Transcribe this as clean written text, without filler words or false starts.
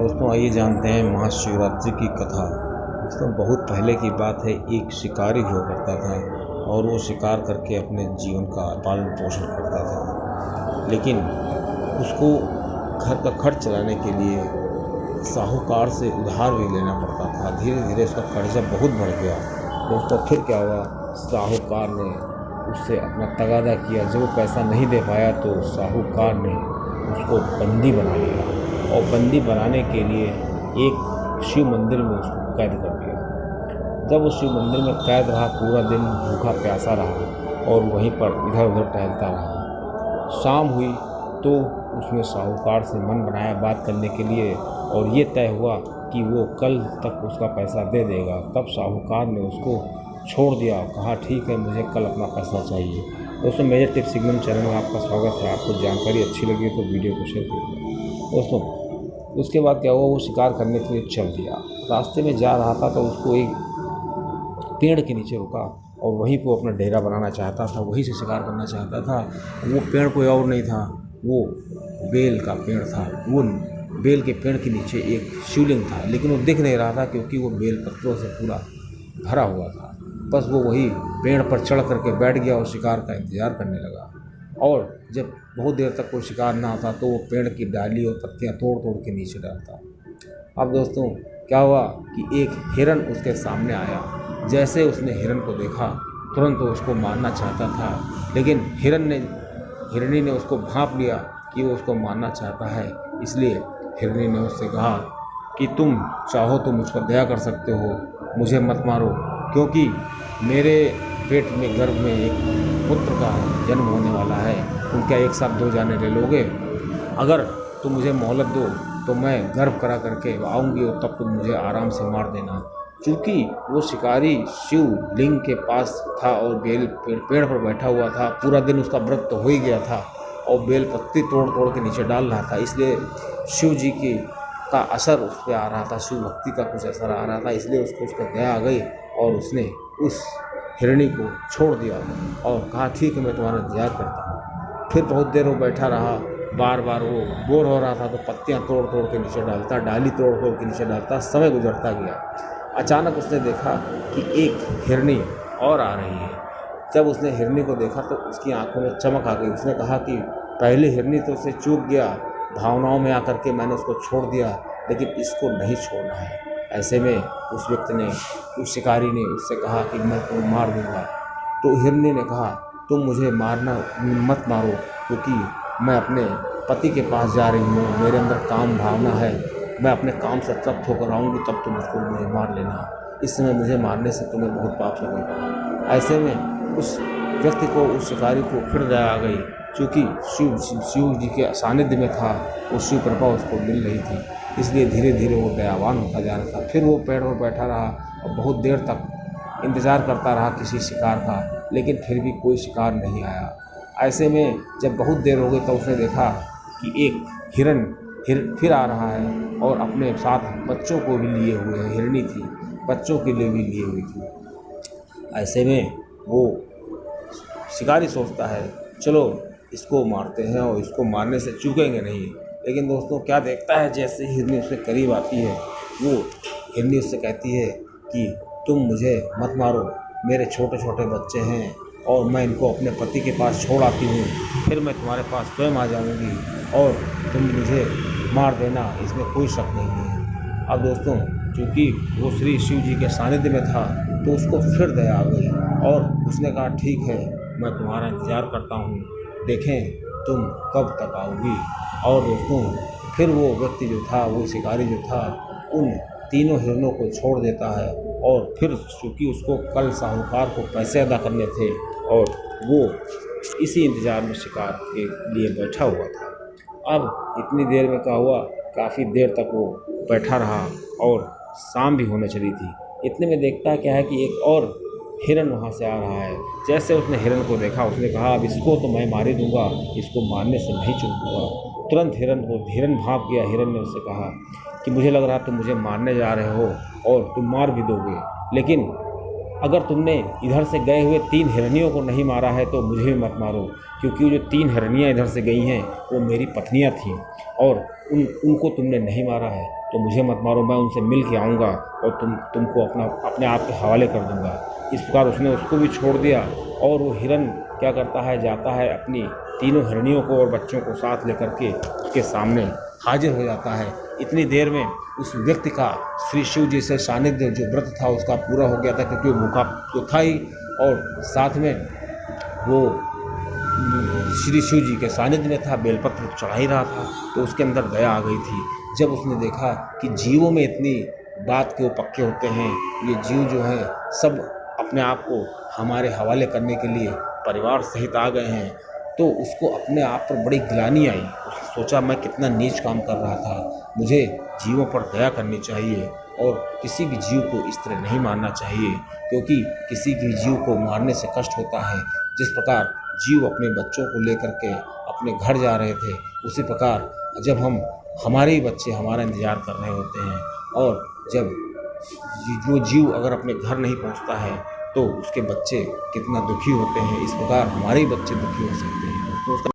दोस्तों आइए जानते हैं महाशिवरात्रि की कथा। दोस्तों बहुत पहले की बात है, एक शिकारी हुआ करता था और वो शिकार करके अपने जीवन का पालन पोषण करता था। लेकिन उसको घर का खर्च चलाने के लिए साहूकार से उधार भी लेना पड़ता था। धीरे धीरे उसका कर्जा बहुत बढ़ गया। दोस्तों फिर क्या हुआ, साहूकार ने उससे अपना तगादा किया। जब वो पैसा नहीं दे पाया तो साहूकार ने उसको बंदी बना लिया और बंदी बनाने के लिए एक शिव मंदिर में उसको कैद कर दिया। जब उस शिव मंदिर में कैद रहा, पूरा दिन भूखा प्यासा रहा और वहीं पर इधर उधर टहलता रहा। शाम हुई तो उसने साहूकार से मन बनाया बात करने के लिए और ये तय हुआ कि वो कल तक उसका पैसा दे देगा। तब साहूकार ने उसको छोड़ दिया, कहा ठीक है, मुझे कल अपना पैसा चाहिए। दोस्तों मेजर टिप्स सिग्नम चैनल में आपका स्वागत है। आपको जानकारी अच्छी लगी तो वीडियो को शेयर कीजिए। दोस्तों उसके बाद क्या हुआ, वो शिकार करने के लिए चल दिया। रास्ते में जा रहा था तो उसको एक पेड़ के नीचे रुका और वहीं पर अपना डेरा बनाना चाहता था, वहीं से शिकार करना चाहता था। वो पेड़ कोई और नहीं था, वो बेल का पेड़ था। वो बेल के पेड़ के नीचे एक शिवलिंग था, लेकिन वो दिख नहीं रहा था क्योंकि वो बेल पत्रों से पूरा भरा हुआ था। बस वो वही पेड़ पर चढ़ करके बैठ गया और शिकार का इंतज़ार करने लगा। और जब बहुत देर तक कोई शिकार ना आता तो वो पेड़ की डाली और पत्तियां तोड़ तोड़ के नीचे डालता। अब दोस्तों क्या हुआ कि एक हिरन उसके सामने आया। जैसे उसने हिरन को देखा तुरंत वो उसको मारना चाहता था, लेकिन हिरनी ने उसको भांप लिया कि वो उसको मारना चाहता है। इसलिए हिरनी ने उससे कहा कि तुम चाहो तो मुझ पर दया कर सकते हो, मुझे मत मारो, क्योंकि मेरे पेट में गर्भ में एक पुत्र का जन्म होने वाला है। तुम क्या एक साथ 2 जाने ले लोगे? अगर तुम मुझे मोहलत दो तो मैं गर्भ करा करके आऊँगी और तब तुम मुझे आराम से मार देना। चूँकि वो शिकारी शिव लिंग के पास था और पेड़ पर बैठा हुआ था, पूरा दिन उसका व्रत तो हो ही गया था और बेल पत्ती तोड़ तोड़ के नीचे डाल रहा था। इसलिए शिव जी का असर उस पर आ रहा था, शिव भक्ति का कुछ असर आ रहा था। इसलिए उसको दया आ गई और उसने उस हिरणी को छोड़ दिया और कहा ठीक है, मैं तुम्हारा इंतजार करता हूँ। फिर बहुत देर वो बैठा रहा, बार बार वो बोर हो रहा था तो पत्तियाँ तोड़ तोड़ के नीचे डालता, डाली तोड़ तोड़ के नीचे डालता। समय गुजरता गया। अचानक उसने देखा कि एक हिरणी और आ रही है। जब उसने हिरणी को देखा तो उसकी आंखों में चमक आ गई। उसने कहा कि पहले हिरणी तो उसे चूक गया, भावनाओं में आकर के मैंने उसको छोड़ दिया, लेकिन इसको नहीं छोड़ना है। ऐसे में उस व्यक्ति ने, उस शिकारी ने उससे कहा कि मैं तुम्हें मार दूंगा। तो हिरणी ने कहा तुम मुझे मत मारो, क्योंकि मैं अपने पति के पास जा रही हूँ, मेरे अंदर काम भावना है, मैं अपने काम से तृप्त होकर आऊँगी, तब तुम उसको मुझे मार लेना। इस समय मुझे मारने से तुम्हें बहुत पाप लगेगा। ऐसे में उस व्यक्ति को, उस शिकारी को फिर दया आ गई। चूँकि शिव जी के सानिध्य में था, वो शिव कृपा उसको मिल रही थी, इसलिए धीरे धीरे वो दयावान होता जा रहा था। फिर वो पेड़ पर बैठा रहा और बहुत देर तक इंतज़ार करता रहा किसी शिकार का, लेकिन फिर भी कोई शिकार नहीं आया। ऐसे में जब बहुत देर हो गई तो उसने देखा कि एक हिरन फिर आ रहा है और अपने साथ बच्चों को भी लिए हुए है। हिरनी थी, बच्चों के लिए भी लिए हुई थी। ऐसे में वो शिकारी सोचता है चलो इसको मारते हैं और इसको मारने से चूकेंगे नहीं। लेकिन दोस्तों क्या देखता है, जैसे हिरनी उसके करीब आती है, वो हिरनी उससे कहती है कि तुम मुझे मत मारो, मेरे छोटे छोटे बच्चे हैं और मैं इनको अपने पति के पास छोड़ आती हूँ, फिर मैं तुम्हारे पास स्वयं आ जाऊँगी और तुम मुझे मार देना, इसमें कोई शक नहीं है। अब दोस्तों चूँकि वो श्री शिव जी के सानिध्य में था तो उसको फिर दया आ गई और उसने कहा ठीक है, मैं तुम्हारा इंतज़ार करता हूँ, देखें तुम कब तक आओगी। और दोस्तों फिर वो व्यक्ति जो था, वो शिकारी जो था, उन तीनों हिरणों को छोड़ देता है और फिर चूँकि उसको कल साहूकार को पैसे अदा करने थे और वो इसी इंतज़ार में शिकार के लिए बैठा हुआ था। अब इतनी देर में क्या हुआ, काफ़ी देर तक वो बैठा रहा और शाम भी होने चली थी। इतने में देखता क्या है कि एक और हिरन वहाँ से आ रहा है। जैसे उसने हिरन को देखा उसने कहा अब इसको तो मैं मार ही दूंगा, इसको मारने से नहीं चूकूंगा। तुरंत हिरन भाग गया। हिरन ने उससे कहा कि मुझे लग रहा तुम मुझे मारने जा रहे हो और तुम मार भी दोगे, लेकिन अगर तुमने इधर से गए हुए 3 हिरनियों को नहीं मारा है तो मुझे भी मत मारो, क्योंकि जो 3 हिरनियाँ इधर से गई हैं वो मेरी पत्नियाँ थीं और उनको तुमने नहीं मारा है, तो मुझे मत मारो, मैं उनसे मिल के आऊँगा और तुमको अपने आप के हवाले कर दूँगा। इस प्रकार उसने उसको भी छोड़ दिया और वो हिरन क्या करता है, जाता है अपनी तीनों हिरनियों को और बच्चों को साथ लेकर के उसके सामने हाजिर हो जाता है। इतनी देर में उस व्यक्ति का श्री शिव जी से सानिध्य जो व्रत था उसका पूरा हो गया था, क्योंकि वो भूखा तो था ही और साथ में वो श्री शिव जी के सानिध्य में था, बेलपत्र चढ़ा ही रहा था, तो उसके अंदर दया आ गई थी। जब उसने देखा कि जीवों में इतनी बात के वो पक्के होते हैं, ये जीव जो हैं सब अपने आप को हमारे हवाले करने के लिए परिवार सहित आ गए हैं, तो उसको अपने आप पर बड़ी गिलानी आई। उसने सोचा मैं कितना नीच काम कर रहा था, मुझे जीवों पर दया करनी चाहिए और किसी भी जीव को इस तरह नहीं मारना चाहिए, क्योंकि किसी भी जीव को मारने से कष्ट होता है। जिस प्रकार जीव अपने बच्चों को लेकर के अपने घर जा रहे थे, उसी प्रकार जब हमारे ही बच्चे हमारा इंतज़ार कर रहे होते हैं और जब वो जीव अगर अपने घर नहीं पहुंचता है तो उसके बच्चे कितना दुखी होते हैं, इस प्रकार हमारे ही बच्चे दुखी हो सकते हैं। दोस्तों